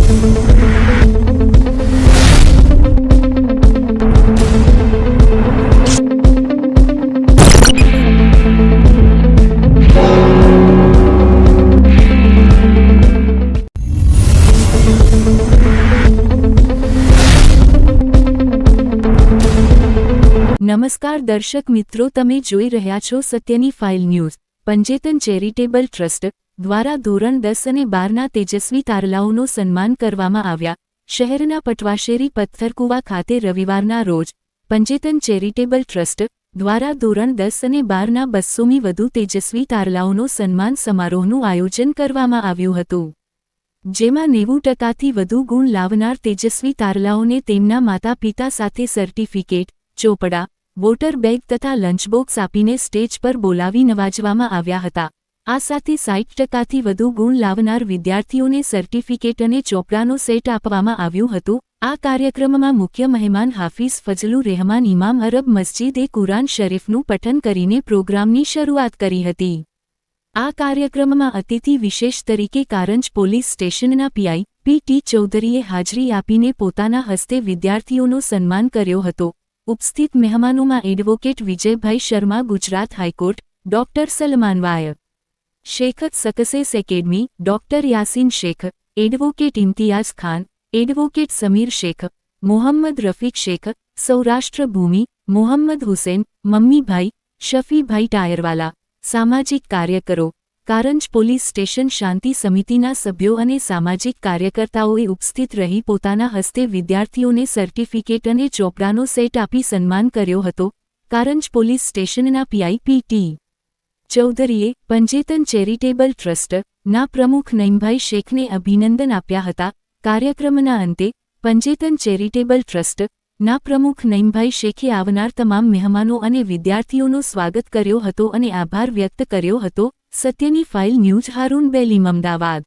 નમસ્કાર દર્શક મિત્રો, તમે જોઈ રહ્યા છો સત્યની ફાઇલ ન્યૂઝ। પંજેતન ચેરિટેબલ ટ્રસ્ટ દ્વારા ધોરણ 10 અને 12ના તેજસ્વી તારલાઓનું સન્માન કરવામાં આવ્યા। શહેરના પટવાશેરી પથ્થરકુવા ખાતે રવિવારના રોજ પંજેતન ચેરિટેબલ ટ્રસ્ટ દ્વારા ધોરણ 10 અને 12ના 200મી વધુ તેજસ્વી તારલાઓનો સન્માન સમારોહનું આયોજન કરવામાં આવ્યું હતું, જેમાં 90%થી વધુ ગુણ લાવનાર તેજસ્વી તારલાઓને તેમના માતા પિતા સાથે સર્ટિફિકેટ, ચોપડા, વોટર બેગ તથા લંચબોક્સ આપીને સ્ટેજ પર બોલાવી નવાજવામાં આવ્યા હતા। આ સાથે 60%થી વધુ ગુણ લાવનાર વિદ્યાર્થીઓને સર્ટિફિકેટ અને ચોપડાનો સેટ આપવામાં આવ્યું હતું। આ કાર્યક્રમમાં મુખ્ય મહેમાન હાફિઝ ફજલુર રહેમાન ઇમામ અરબ મસ્જિદે કુરાન શરીફનું પઠન કરીને પ્રોગ્રામની શરૂઆત કરી હતી। આ કાર્યક્રમમાં અતિથિ વિશેષ તરીકે કારંજ પોલીસ સ્ટેશનના પીઆઈ પી.ટી. ચૌધરીએ હાજરી આપીને પોતાના હસ્તે વિદ્યાર્થીઓનો સન્માન કર્યો હતો। ઉપસ્થિત મહેમાનોમાં advocate Vijaybhai Sharma, Gujarat high court, doctor Salman Y, Shaikh success academy, doctor Yasin Shaikh, advocate Imtiyaz Khan, advocate Samir Shaikh, Mohammad Rafiq Shaikh, Saurashtra Bhoomi, Mohammad Hussain, Mammibhai, Shafibhai Tyrewala, સામાજિક કાર્યકરો, કારંજ પોલીસ સ્ટેશન શાંતિ સમિતિના સભ્યો અને સામાજિક કાર્યકર્તાઓએ ઉપસ્થિત રહી પોતાના હસ્તે વિદ્યાર્થીઓને સર્ટિફિકેટ અને ચોપડાનો સેટ આપી સન્માન કર્યો હતો। કારંજ પોલીસ સ્ટેશનના પીઆઈ પી.ટી. ચૌધરીએ પંજેતન ચેરિટેબલ ટ્રસ્ટના પ્રમુખ નઈમભાઈ શેખને અભિનંદન આપ્યા હતા। કાર્યક્રમના અંતે પંજેતન ચેરિટેબલ ટ્રસ્ટના પ્રમુખ નઈમભાઈ શેખે આવનાર તમામ મહેમાનો અને વિદ્યાર્થીઓનું સ્વાગત કર્યો હતો અને આભાર વ્યક્ત કર્યો હતો। સત્યની ફાઇલ ન્યૂઝ, હારૂન બેલીમ, અમદાવાદ।